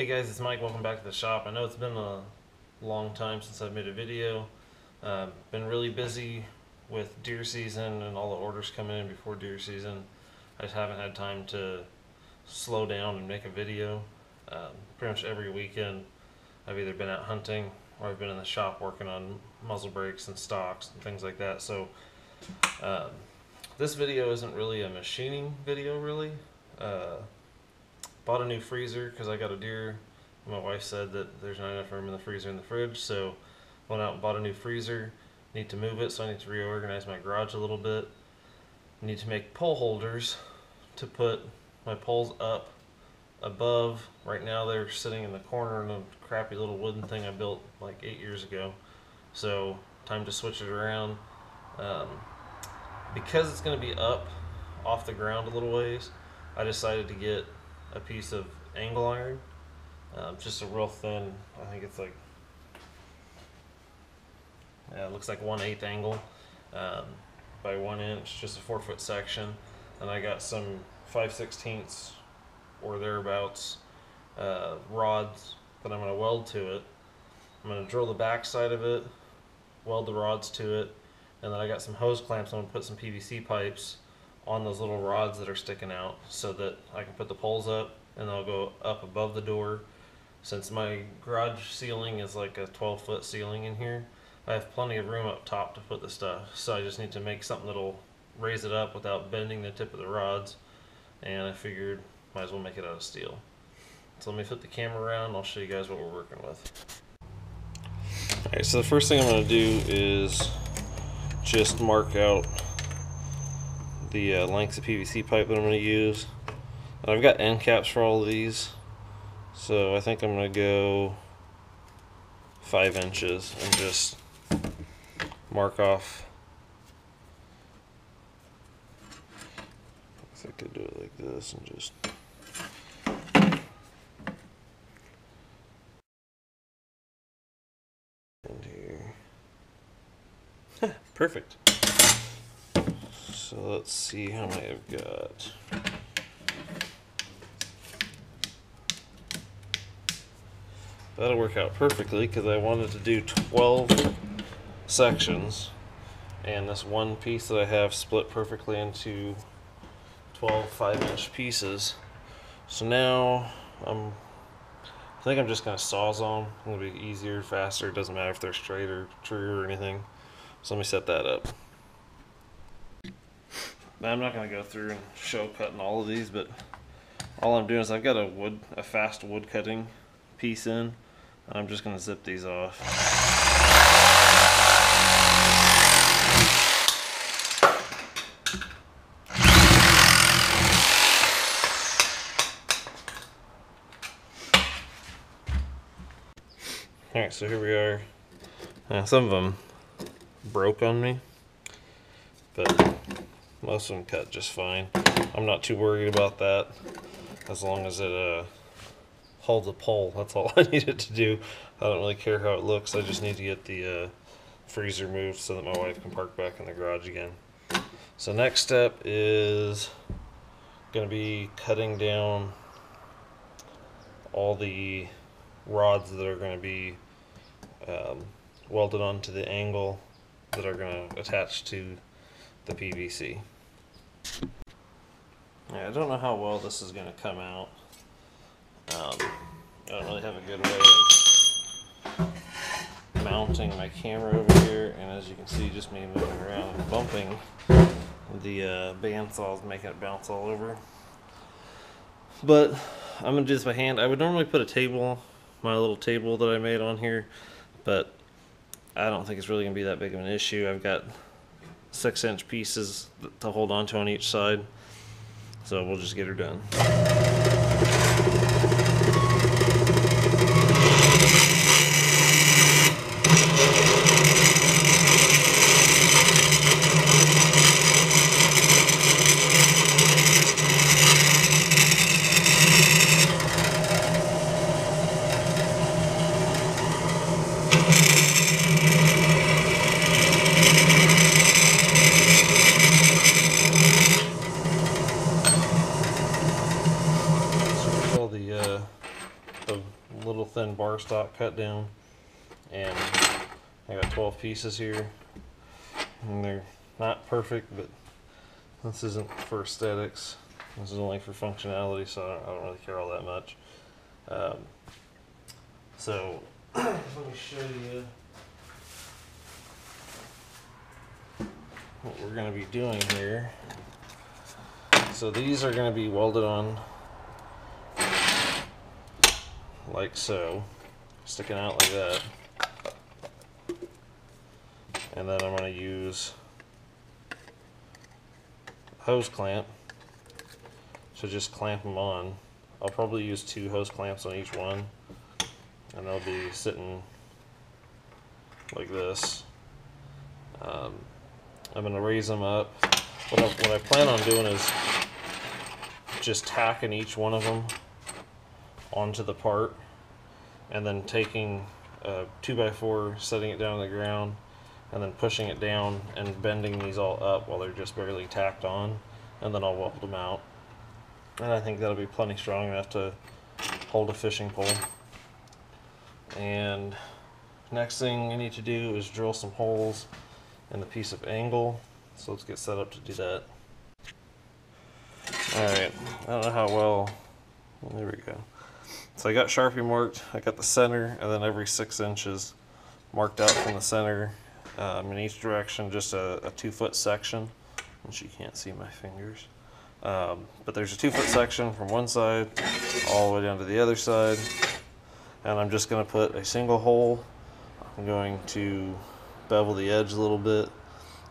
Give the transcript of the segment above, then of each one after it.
Hey guys, it's Mike. Welcome back to the shop. I know it's been a long time since I've made a video. Been really busy with deer season and all the orders coming in before deer season. I just haven't had time to slow down and make a video. Pretty much every weekend I've either been out hunting or I've been in the shop working on muzzle brakes and stocks and things like that. So this video isn't really a machining video really. Bought a new freezer because I got a deer. My wife said that there's not enough room in the freezer and the fridge, so went out and bought a new freezer. Need to move it, so I need to reorganize my garage a little bit. Need to make pole holders to put my poles up above. Right now they're sitting in the corner in a crappy little wooden thing I built like 8 years ago. So time to switch it around. Because it's going to be up off the ground a little ways, I decided to get a piece of angle iron, just a real thin, I think it's like, yeah, it looks like 1/8 angle by 1 inch, just a 4-foot section. And I got some 5/16 or thereabouts rods that I'm going to weld to it. I'm going to drill the back side of it, weld the rods to it, and then I got some hose clamps. I'm going to put some PVC pipes on those little rods that are sticking out so that I can put the poles up and they'll go up above the door. Since my garage ceiling is like a 12-foot ceiling in here, I have plenty of room up top to put the stuff. So I just need to make something that'll raise it up without bending the tip of the rods, and I figured might as well make it out of steel. So let me flip the camera around and I'll show you guys what we're working with. Alright, so the first thing I'm going to do is just mark out the lengths of PVC pipe that I'm going to use. And I've got end caps for all of these, so I think I'm going to go 5 inches and just mark off. I think I could do it like this and just in here. Perfect. So let's see how many I've got. That'll work out perfectly because I wanted to do 12 sections, and this one piece that I have split perfectly into 12 5-inch pieces. So now I think I'm just going to sawzall them. It'll be easier, faster. It doesn't matter if they're straight or true or anything. So let me set that up. Now, I'm not going to go through and show cutting all of these, but all I'm doing is I've got a fast wood cutting piece in, and I'm just going to zip these off. Alright, so here we are. Some of them broke on me, but most of them cut just fine. I'm not too worried about that as long as it holds a pole. That's all I need it to do. I don't really care how it looks. I just need to get the freezer moved so that my wife can park back in the garage again. So next step is going to be cutting down all the rods that are going to be welded onto the angle that are going to attach to the PVC. Yeah, I don't know how well this is going to come out. I don't really have a good way of mounting my camera over here, and as you can see, just me moving around and bumping the bandsaw is making it bounce all over. But I'm going to do this by hand. I would normally put a table, my little table that I made on here, but I don't think it's really going to be that big of an issue. I've got 6-inch pieces to hold on to on each side, so we'll just get her done. thin bar stock cut down, and I got 12 pieces here, and they're not perfect, but this isn't for aesthetics. This is only for functionality, so I don't really care all that much. So let me show you what we're going to be doing here. So these are going to be welded on like so, sticking out like that. And then I'm going to use a hose clamp to just clamp them on. I'll probably use 2 hose clamps on each one, and they'll be sitting like this. I'm going to raise them up. What I plan on doing is just tacking each one of them onto the part, and then taking a 2x4, setting it down on the ground, and then pushing it down and bending these all up while they're just barely tacked on, and then I'll weld them out. And I think that'll be plenty strong enough to hold a fishing pole. And next thing I need to do is drill some holes in the piece of angle. So let's get set up to do that. Alright, I don't know how well, there we go. So I got Sharpie marked, I got the center, and then every 6 inches marked out from the center in each direction, just a 2-foot section, which you can't see my fingers. But there's a 2-foot section from one side all the way down to the other side, and I'm just going to put a single hole. I'm going to bevel the edge a little bit,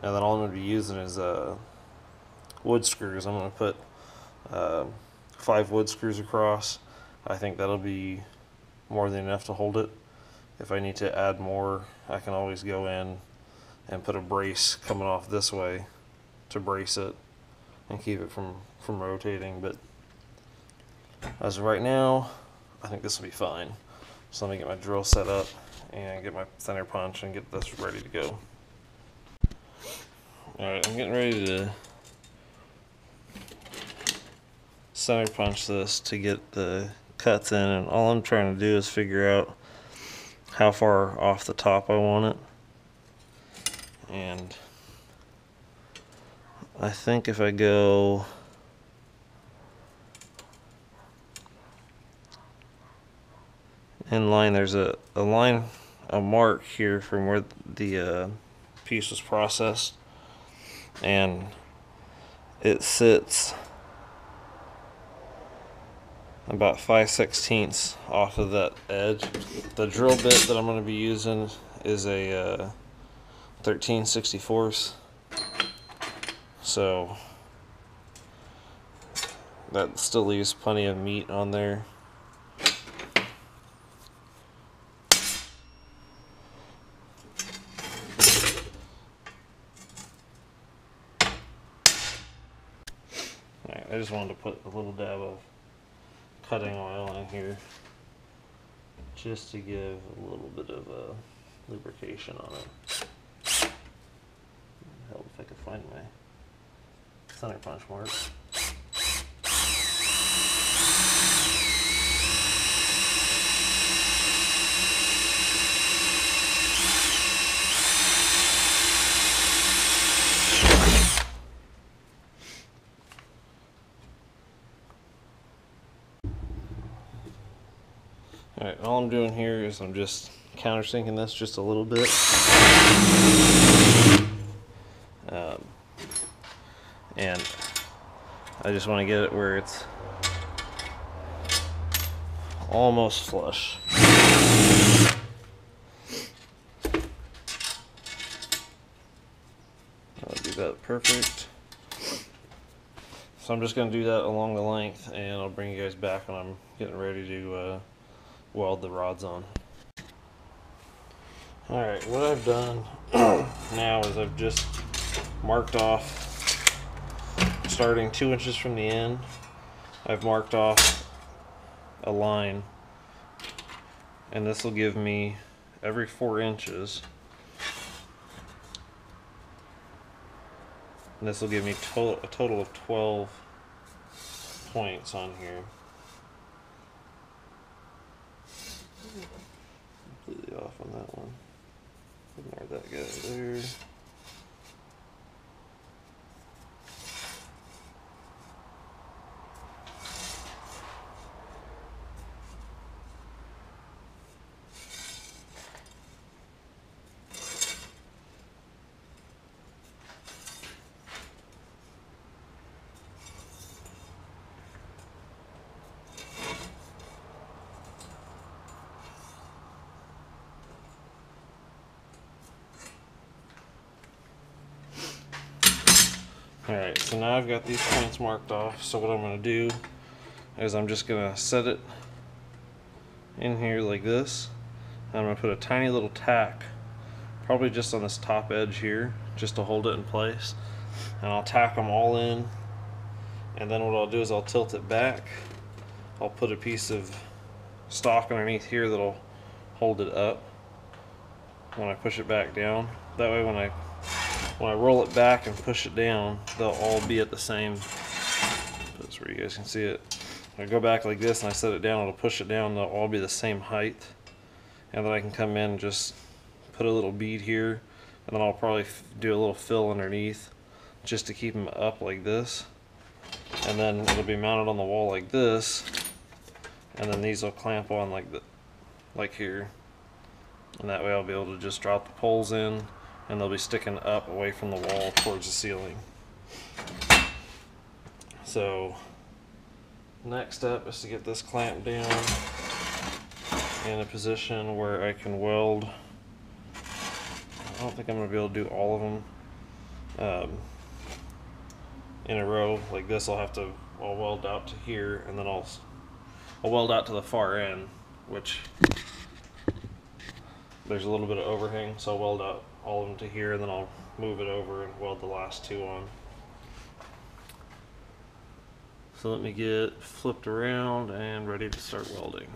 and then all I'm going to be using is wood screws. I'm going to put 5 wood screws across. I think that'll be more than enough to hold it. If I need to add more, I can always go in and put a brace coming off this way to brace it and keep it from rotating. But as of right now, I think this will be fine. So let me get my drill set up and get my center punch and get this ready to go. Alright, I'm getting ready to center punch this to get the cuts in, and all I'm trying to do is figure out how far off the top I want it. And I think if I go in line, there's a mark here from where the piece was processed, and it sits about 5/16 off of that edge. The drill bit that I'm going to be using is a 13/64, so that still leaves plenty of meat on there. Alright, I just wanted to put a little dab of cutting oil in here just to give a little bit of lubrication on it. Help if I could find my center punch mark. Alright, all I'm doing here is I'm just countersinking this just a little bit. And I just want to get it where it's almost flush. I'll do that perfect. So I'm just going to do that along the length, and I'll bring you guys back when I'm getting ready to weld the rods on. Alright, what I've done now is I've just marked off, starting 2 inches from the end, I've marked off a line, and this will give me every 4 inches, and this will give me a total of 12 points on here. Completely off on that one. Ignore that guy there. Alright, so now I've got these points marked off, so what I'm going to do is I'm just going to set it in here like this. And I'm going to put a tiny little tack, probably just on this top edge here, just to hold it in place. And I'll tack them all in, and then what I'll do is I'll tilt it back. I'll put a piece of stock underneath here that'll hold it up when I push it back down. That way when I roll it back and push it down, they'll all be at the same, that's where you guys can see it. When I go back like this and I set it down, it'll push it down, they'll all be the same height. And then I can come in and just put a little bead here, and then I'll probably do a little fill underneath just to keep them up like this. And then it'll be mounted on the wall like this, and then these will clamp on like here. And that way I'll be able to just drop the poles in, and they'll be sticking up away from the wall towards the ceiling. So next step is to get this clamped down in a position where I can weld. I don't think I'm going to be able to do all of them in a row like this. I'll weld out to here, and then I'll weld out to the far end, which there's a little bit of overhang, so I'll weld out all of them to here, and then I'll move it over and weld the last two on. So let me get flipped around and ready to start welding.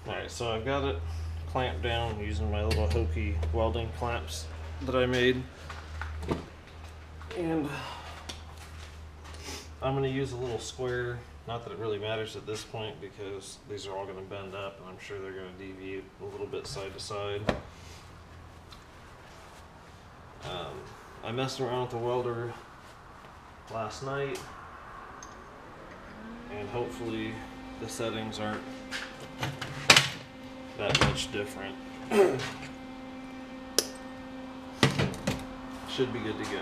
Alright, so I've got it clamped down using my little hokey welding clamps that I made. And I'm going to use a little square, not that it really matters at this point because these are all going to bend up and I'm sure they're going to deviate a little bit side to side. I messed around with the welder last night, and hopefully the settings aren't that much different. Should be good to go.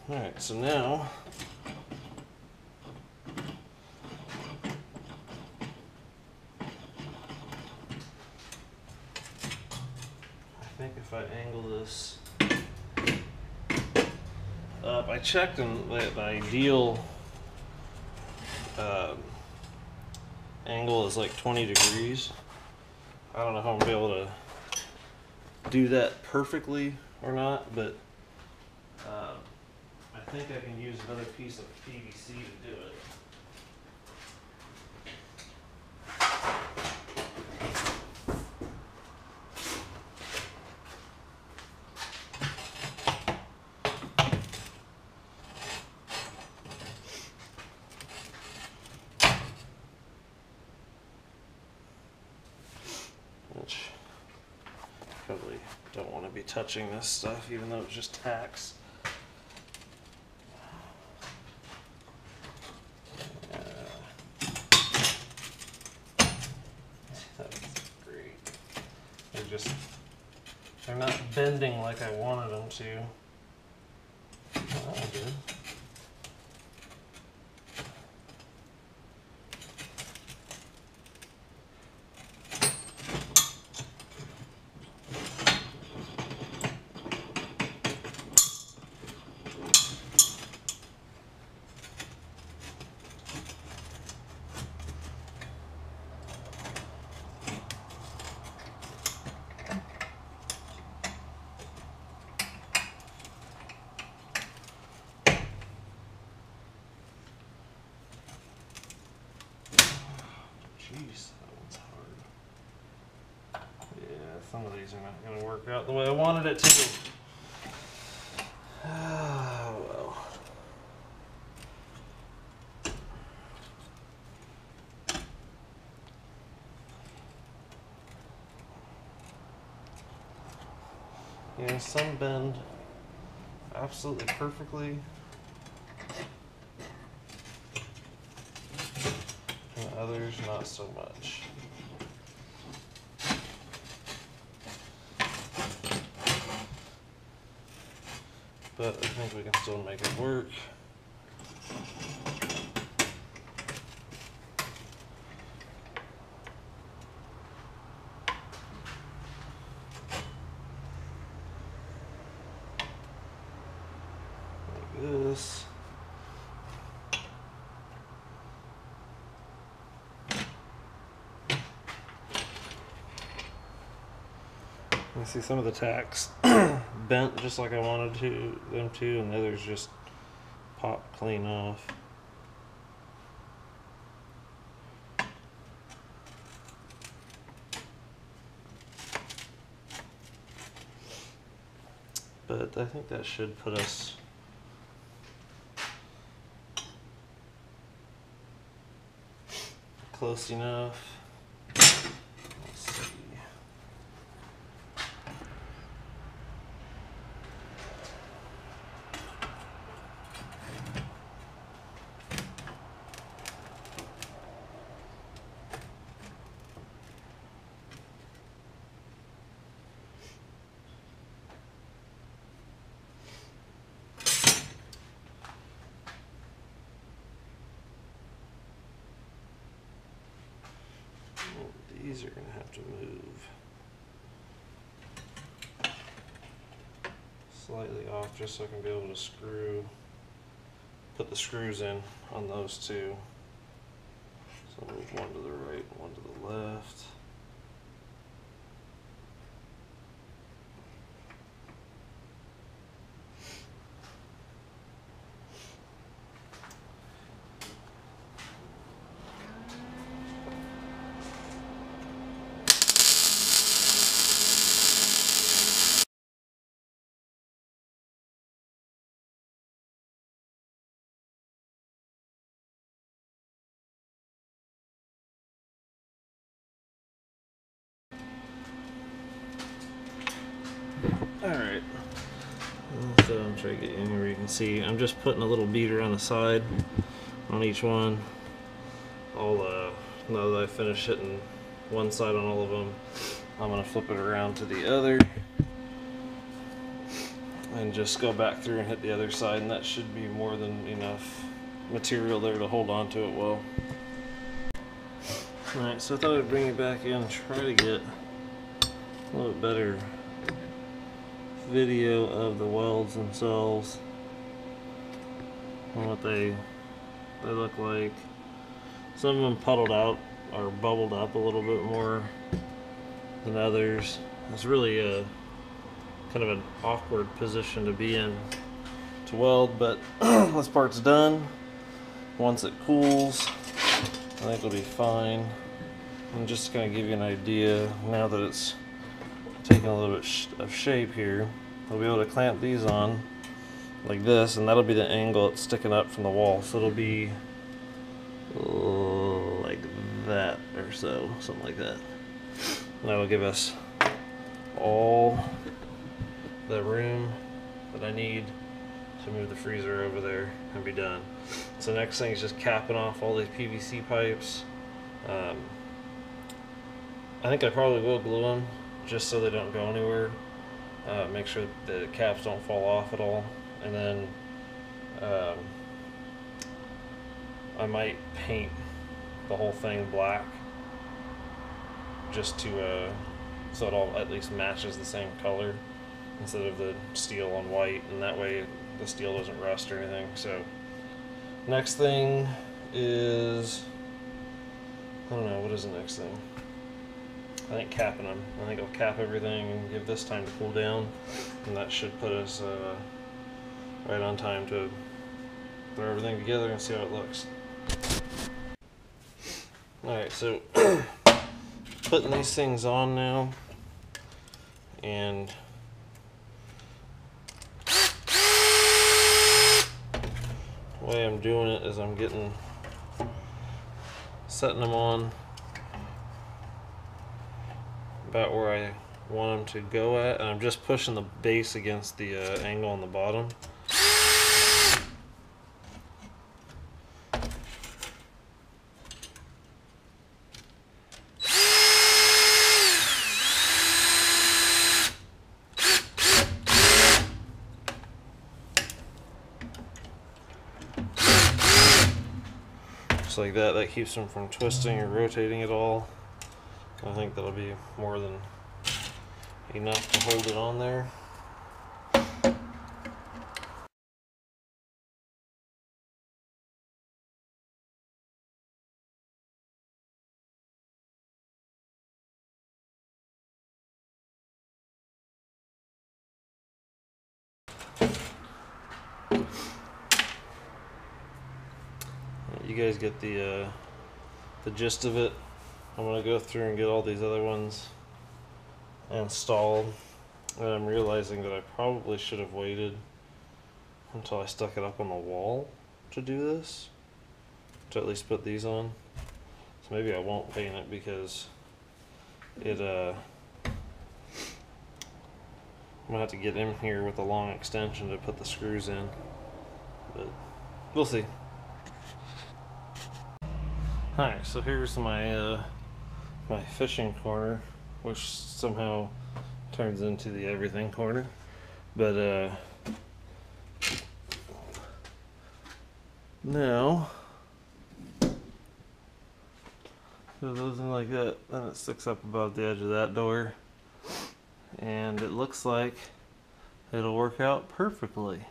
Alright, so now I think if I angle this up, I checked and the ideal angle is like 20 degrees. I don't know how I'm gonna be able to do that perfectly or not, but I think I can use another piece of PVC to do it. Which probably don't want to be touching this stuff, even though it's just tacks. They're not bending like I wanted them to. Oh, good. Jeez, that one's hard. Yeah, some of these are not going to work out the way I wanted it to. Oh, well. Yeah, some bend absolutely perfectly, and others not so much. But I think we can still make it work. Like this. You see some of the tacks bent just like I wanted them to, and the others just pop clean off. But I think that should put us close enough. Let's see. These are going to have to move slightly off just so I can be able to put the screws in on those two. So I'll move one to the right, one to the left. Alright, so I'm trying to get in here where you can see. I'm just putting a little beater on the side on each one. Now that I finish hitting one side on all of them, I'm going to flip it around to the other and just go back through and hit the other side, and that should be more than enough material there to hold on to it well. Alright, so I thought I'd bring it back in and try to get a little bit better video of the welds themselves and what they look like. Some of them puddled out or bubbled up a little bit more than others. It's really a kind of an awkward position to be in to weld, but this part's done. Once it cools, I think it'll be fine. I'm just going to give you an idea now that it's taking a little bit of shape here. I'll be able to clamp these on like this, and that'll be the angle it's sticking up from the wall. So it'll be like that or so, something like that. And that'll give us all the room that I need to move the freezer over there and be done. So next thing is just capping off all these PVC pipes. I think I probably will glue them just so they don't go anywhere. Make sure the caps don't fall off at all, and then Um, I might paint the whole thing black just to so it all at least matches the same color instead of the steel on white, and that way the steel doesn't rust or anything. So next thing is, I don't know, what is the next thing? I think capping them. I think I'll cap everything and give this time to cool down, and that should put us right on time to throw everything together and see how it looks. Alright, so putting these things on now, and the way I'm doing it is I'm setting them on about where I want them to go at, and I'm just pushing the base against the angle on the bottom. Just like that. That keeps them from twisting or rotating at all. I think that'll be more than enough to hold it on there. You guys get the gist of it. I'm gonna go through and get all these other ones installed, and I'm realizing that I probably should have waited until I stuck it up on the wall to do this, to at least put these on. So maybe I won't paint it because it I'm gonna have to get in here with a long extension to put the screws in, but we'll see. Alright, so here's my my fishing corner, which somehow turns into the everything corner. But now it goes in like that, then it sticks up above the edge of that door, and it looks like it'll work out perfectly.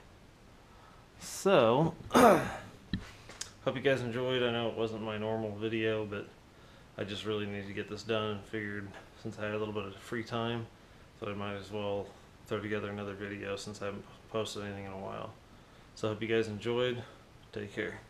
So hope you guys enjoyed. I know it wasn't my normal video, but I just really needed to get this done and figured since I had a little bit of free time, so I might as well throw together another video since I haven't posted anything in a while. So I hope you guys enjoyed. Take care.